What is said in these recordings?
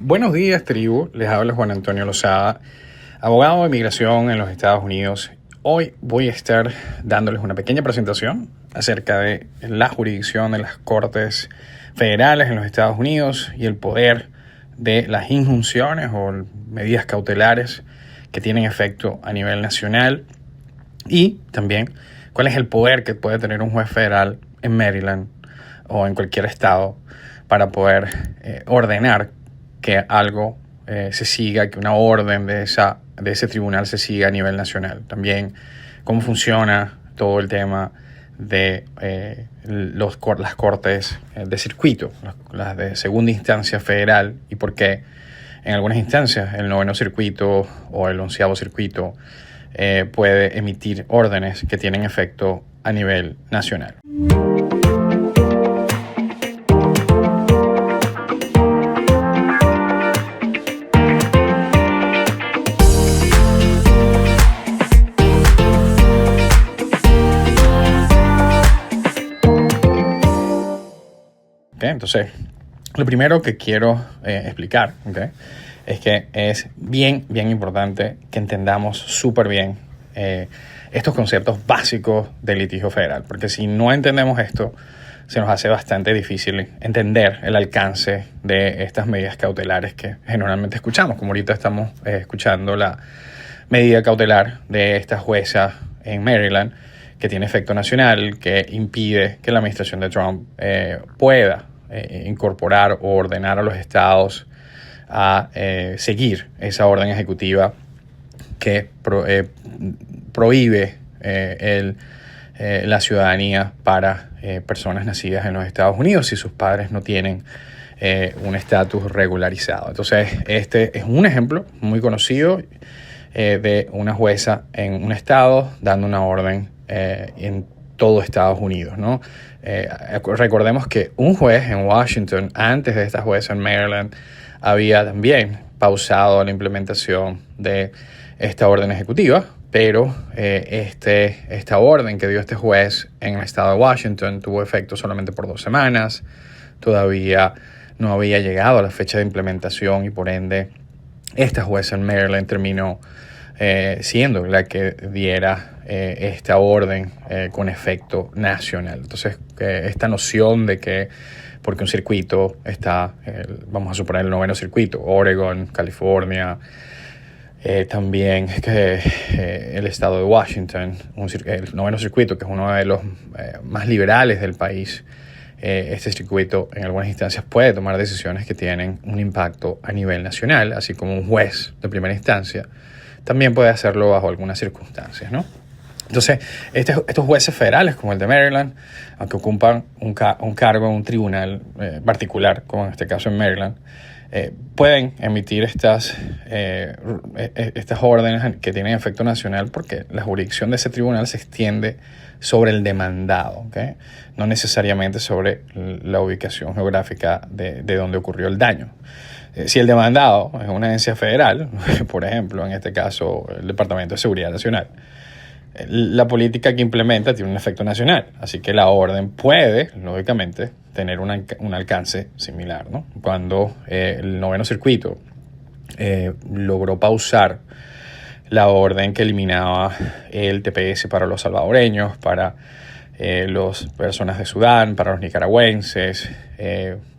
Buenos días, tribu. Les habla Juan Antonio Lozada, abogado de inmigración en los Estados Unidos. Hoy voy a estar dándoles una pequeña presentación acerca de la jurisdicción de las Cortes Federales en los Estados Unidos y el poder de las injunciones o medidas cautelares que tienen efecto a nivel nacional, y también cuál es el poder que puede tener un juez federal en Maryland o en cualquier estado para poder ordenar que algo se siga, que una orden de ese tribunal se siga a nivel nacional. También cómo funciona todo el tema de las cortes de circuito, las de segunda instancia federal, y por qué en algunas instancias el noveno circuito o el 11º circuito puede emitir órdenes que tienen efecto a nivel nacional. Entonces, lo primero que quiero explicar es que es bien importante que entendamos súper bien estos conceptos básicos del litigio federal, porque si no entendemos esto, se nos hace bastante difícil entender el alcance de estas medidas cautelares que generalmente escuchamos, como ahorita estamos escuchando la medida cautelar de esta jueza en Maryland que tiene efecto nacional, que impide que la administración de Trump pueda incorporar o ordenar a los estados a seguir esa orden ejecutiva que prohíbe la ciudadanía para personas nacidas en los Estados Unidos si sus padres no tienen un estatus regularizado. Entonces, este es un ejemplo muy conocido de una jueza en un estado dando una orden en todo Estados Unidos, ¿no? Recordemos que un juez en Washington, antes de esta jueza en Maryland, había también pausado la implementación de esta orden ejecutiva, pero esta orden que dio este juez en el estado de Washington tuvo efecto solamente por 2 semanas. Todavía no había llegado a la fecha de implementación y por ende esta jueza en Maryland terminó siendo la que diera esta orden con efecto nacional. Entonces, esta noción de que porque un circuito está, vamos a suponer el noveno circuito, Oregon, California, también el estado de Washington, el noveno circuito, que es uno de los más liberales del país, este circuito en algunas instancias puede tomar decisiones que tienen un impacto a nivel nacional, así como un juez de primera instancia también puede hacerlo bajo algunas circunstancias, ¿no? Entonces, estos jueces federales, como el de Maryland, aunque ocupan un cargo en un tribunal particular, como en este caso en Maryland, pueden emitir estas órdenes que tienen efecto nacional porque la jurisdicción de ese tribunal se extiende sobre el demandado, ¿okay? No necesariamente sobre la ubicación geográfica de donde ocurrió el daño. Si el demandado es una agencia federal, por ejemplo, en este caso el Departamento de Seguridad Nacional, la política que implementa tiene un efecto nacional, así que la orden puede, lógicamente, tener un alcance similar, ¿no? Cuando el noveno circuito logró pausar la orden que eliminaba el TPS para los salvadoreños, para las personas de Sudán, para los nicaragüenses,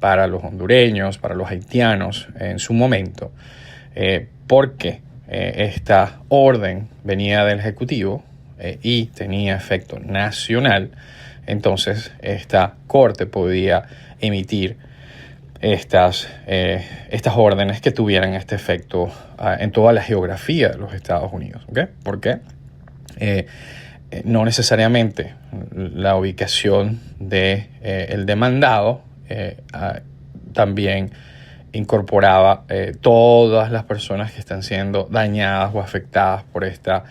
para los hondureños, para los haitianos en su momento, porque esta orden venía del Ejecutivo y tenía efecto nacional. Entonces esta corte podía emitir estas órdenes que tuvieran este efecto en toda la geografía de los Estados Unidos, ¿okay? Porque no necesariamente la ubicación del demandado también incorporaba todas las personas que están siendo dañadas o afectadas por esta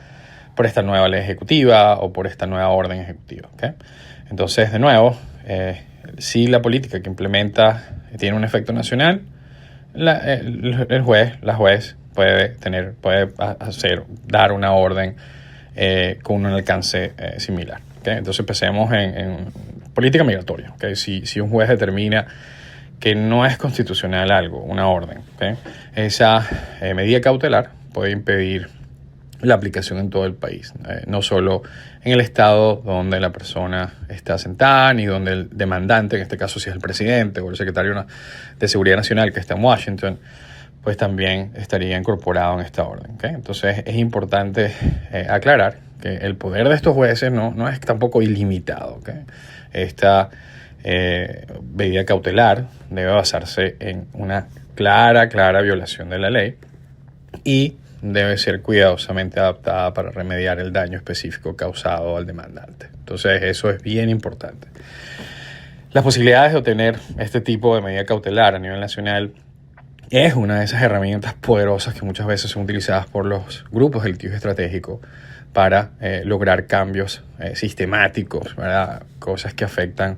nueva ley ejecutiva o por esta nueva orden ejecutiva, ¿okay? Entonces, de nuevo, si la política que implementa tiene un efecto nacional, la juez puede dar una orden con un alcance similar, ¿okay? Entonces, empecemos en política migratoria, ¿okay? Si un juez determina que no es constitucional algo, una orden, ¿okay? Esa medida cautelar puede impedir la aplicación en todo el país, no solo en el estado donde la persona está sentada, ni donde el demandante, en este caso si es el presidente o el secretario de Seguridad Nacional que está en Washington, pues también estaría incorporado en esta orden, ¿okay? Entonces es importante aclarar que el poder de estos jueces no es tampoco ilimitado, ¿okay? Esta medida cautelar debe basarse en una clara violación de la ley y debe ser cuidadosamente adaptada para remediar el daño específico causado al demandante. Entonces eso es bien importante. Las posibilidades de obtener este tipo de medida cautelar a nivel nacional es una de esas herramientas poderosas que muchas veces son utilizadas por los grupos de litigio estratégico para lograr cambios sistemáticos, ¿verdad? Cosas que afectan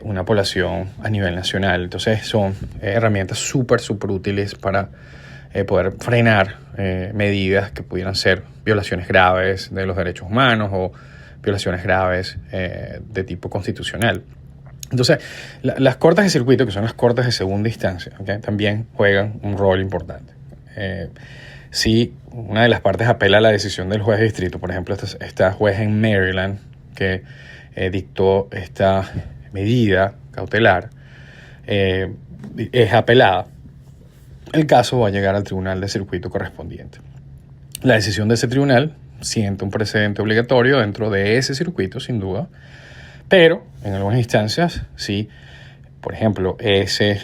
una población a nivel nacional. Entonces son herramientas súper útiles para poder frenar medidas que pudieran ser violaciones graves de los derechos humanos o violaciones graves de tipo constitucional. Entonces, las cortes de circuito, que son las cortes de segunda instancia, ¿okay?, también juegan un rol importante. Si una de las partes apela a la decisión del juez de distrito, por ejemplo, esta juez en Maryland que dictó esta medida cautelar, es apelada, el caso va a llegar al tribunal de circuito correspondiente. La decisión de ese tribunal sienta un precedente obligatorio dentro de ese circuito, sin duda, pero en algunas instancias, si, por ejemplo, ese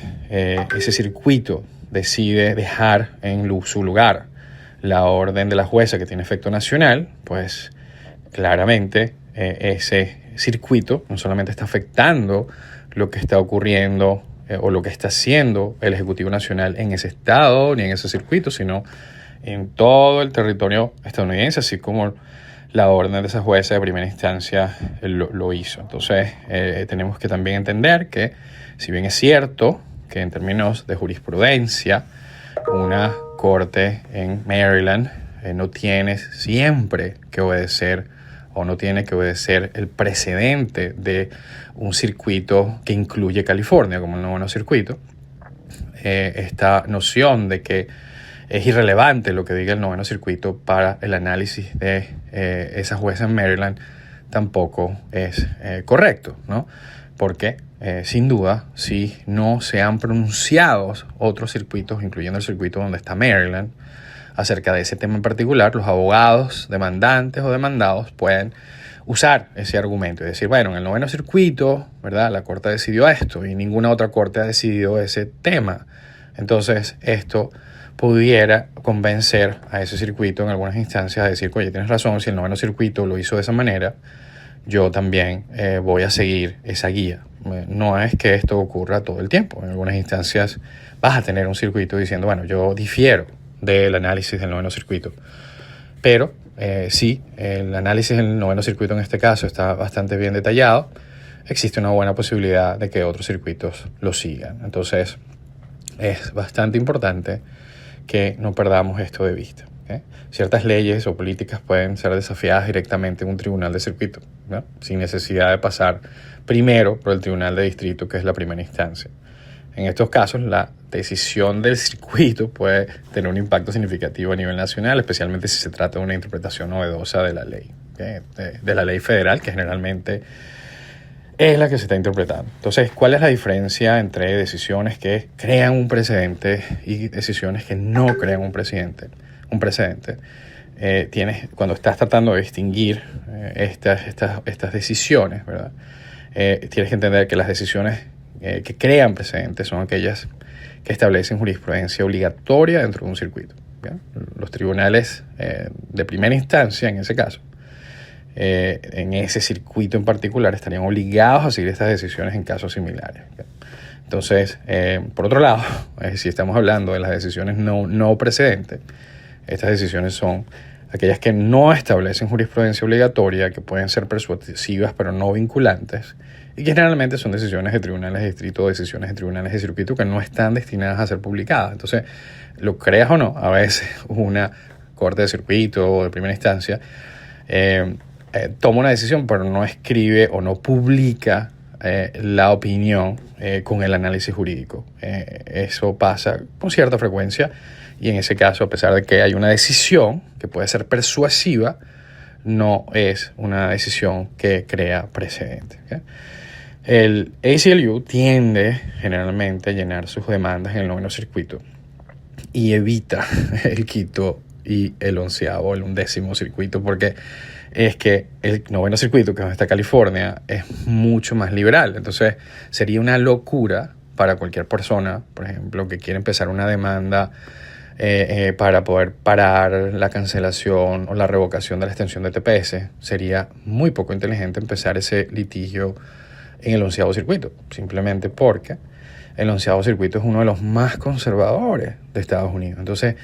circuito decide dejar en su lugar la orden de la jueza que tiene efecto nacional, pues claramente ese circuito no solamente está afectando lo que está ocurriendo o lo que está haciendo el Ejecutivo Nacional en ese estado ni en ese circuito, sino en todo el territorio estadounidense, así como la orden de esa jueza de primera instancia lo hizo. Entonces, tenemos que también entender que, si bien es cierto que en términos de jurisprudencia, una corte en Maryland no tiene siempre que obedecer o no tiene que obedecer el precedente de un circuito que incluye California, como el noveno circuito, esta noción de que es irrelevante lo que diga el noveno circuito para el análisis de esa jueza en Maryland tampoco es correcto, ¿no? Porque, sin duda, si no se han pronunciado otros circuitos, incluyendo el circuito donde está Maryland, acerca de ese tema en particular, los abogados demandantes o demandados pueden usar ese argumento y decir, bueno, en el noveno circuito, ¿verdad?, la corte decidió esto y ninguna otra corte ha decidido ese tema. Entonces, esto pudiera convencer a ese circuito en algunas instancias a decir, oye, tienes razón, si el noveno circuito lo hizo de esa manera, yo también voy a seguir esa guía. No es que esto ocurra todo el tiempo. En algunas instancias vas a tener un circuito diciendo, bueno, yo difiero del análisis del noveno circuito. Pero sí, el análisis del noveno circuito en este caso está bastante bien detallado. Existe una buena posibilidad de que otros circuitos lo sigan. Entonces, es bastante importante que no perdamos esto de vista, ¿okay? Ciertas leyes o políticas pueden ser desafiadas directamente en un tribunal de circuito, ¿no?, sin necesidad de pasar primero por el tribunal de distrito, que es la primera instancia. En estos casos, la decisión del circuito puede tener un impacto significativo a nivel nacional, especialmente si se trata de una interpretación novedosa de la ley, ¿okay?, de la ley federal, que generalmente es la que se está interpretando. Entonces, ¿cuál es la diferencia entre decisiones que crean un precedente y decisiones que no crean un precedente? Cuando estás tratando de distinguir estas decisiones, ¿verdad? Tienes que entender que las decisiones que crean precedentes son aquellas que establecen jurisprudencia obligatoria dentro de un circuito, ¿bien? Los tribunales de primera instancia, en ese caso, en ese circuito en particular, estarían obligados a seguir estas decisiones en casos similares, ¿bien? Entonces, por otro lado, si estamos hablando de las decisiones no precedentes, estas decisiones son aquellas que no establecen jurisprudencia obligatoria, que pueden ser persuasivas pero no vinculantes, y que generalmente son decisiones de tribunales de distrito o decisiones de tribunales de circuito que no están destinadas a ser publicadas. Entonces, lo creas o no, a veces una corte de circuito o de primera instancia toma una decisión pero no escribe o no publica la opinión con el análisis jurídico. Eso pasa con cierta frecuencia y en ese caso, a pesar de que hay una decisión que puede ser persuasiva, no es una decisión que crea precedente. ¿Okay? El ACLU tiende generalmente a llenar sus demandas en el noveno circuito y evita el quinto y el 11º, el 11º circuito, porque es que el noveno circuito, que es donde está California, es mucho más liberal. Entonces sería una locura para cualquier persona, por ejemplo, que quiera empezar una demanda para poder parar la cancelación o la revocación de la extensión de TPS. Sería muy poco inteligente empezar ese litigio en el 11º circuito, simplemente porque el 11º circuito es uno de los más conservadores de Estados Unidos. Entonces,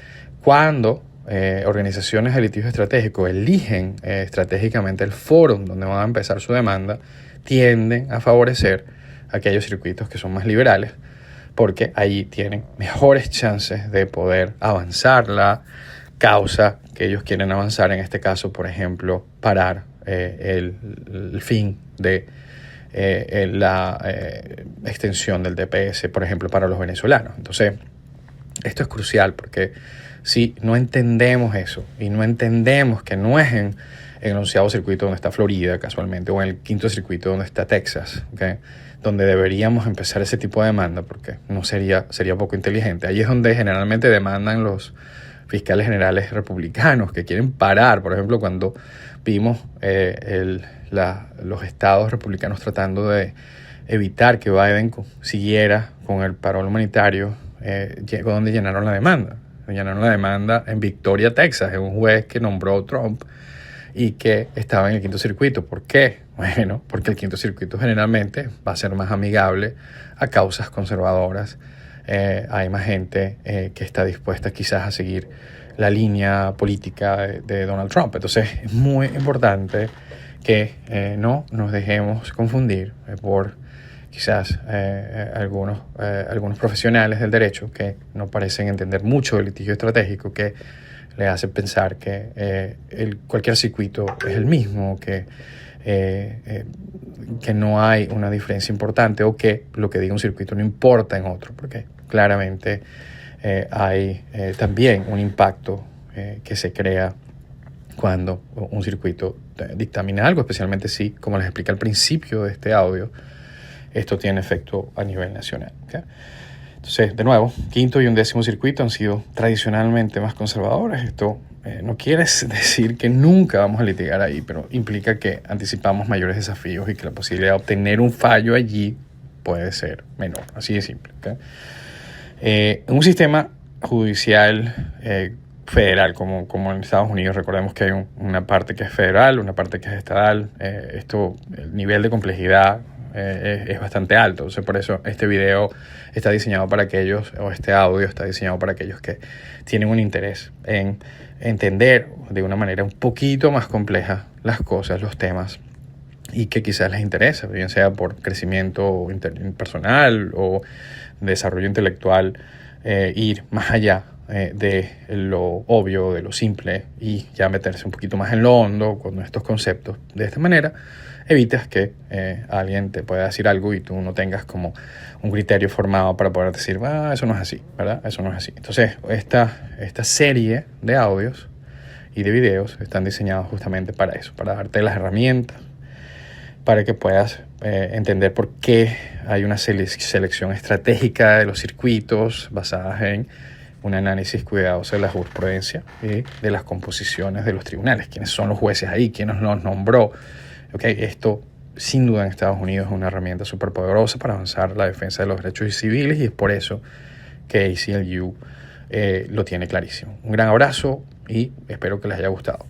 cuando organizaciones de litigio estratégico eligen estratégicamente el foro donde van a empezar su demanda, tienden a favorecer aquellos circuitos que son más liberales, porque ahí tienen mejores chances de poder avanzar la causa que ellos quieren avanzar, en este caso, por ejemplo, parar el fin de la extensión del TPS, por ejemplo, para los venezolanos. Entonces, esto es crucial porque si no entendemos eso y no entendemos que no es en el 11º circuito donde está Florida, casualmente, o en el 5º circuito donde está Texas, ¿okay?, donde deberíamos empezar ese tipo de demanda, porque no sería poco inteligente. Ahí es donde generalmente demandan los fiscales generales republicanos que quieren parar. Por ejemplo, cuando vimos los estados republicanos tratando de evitar que Biden siguiera con el parol humanitario, donde llenaron la demanda. Llenaron la demanda en Victoria, Texas, en un juez que nombró Trump y que estaba en el 5º circuito. ¿Por qué? Bueno, porque el 5º circuito generalmente va a ser más amigable a causas conservadoras. Hay más gente que está dispuesta quizás a seguir la línea política de Donald Trump. Entonces es muy importante que no nos dejemos confundir por quizás algunos profesionales del derecho que no parecen entender mucho del litigio estratégico, que le hace pensar que cualquier circuito es el mismo, que no hay una diferencia importante, o que lo que diga un circuito no importa en otro, porque claramente hay también un impacto que se crea cuando un circuito dictamina algo, especialmente si, como les expliqué al principio de este audio, esto tiene efecto a nivel nacional. ¿Okay? Entonces, de nuevo, 5º y 11º circuito han sido tradicionalmente más conservadores. Esto no quiere decir que nunca vamos a litigar ahí, pero implica que anticipamos mayores desafíos y que la posibilidad de obtener un fallo allí puede ser menor. Así de simple. ¿Okay? En un sistema judicial federal, como en Estados Unidos, recordemos que hay una parte que es federal, una parte que es estatal. El nivel de complejidad es bastante alto. Entonces, por eso este video está diseñado para aquellos, o este audio está diseñado para aquellos que tienen un interés en entender de una manera un poquito más compleja las cosas, los temas, y que quizás les interesa, bien sea por crecimiento personal o desarrollo intelectual, ir más allá de lo obvio, de lo simple, y ya meterse un poquito más en lo hondo con estos conceptos. De esta manera evitas que alguien te pueda decir algo y tú no tengas como un criterio formado para poder decir, eso no es así, ¿verdad? Eso no es así. Entonces, esta serie de audios y de videos están diseñados justamente para eso, para darte las herramientas para que puedas entender por qué hay una selección estratégica de los circuitos basadas en un análisis cuidadoso de la jurisprudencia y de las composiciones de los tribunales, quiénes son los jueces ahí, quién los nombró. Okay, esto, sin duda, en Estados Unidos es una herramienta súper poderosa para avanzar la defensa de los derechos civiles, y es por eso que ACLU lo tiene clarísimo. Un gran abrazo y espero que les haya gustado.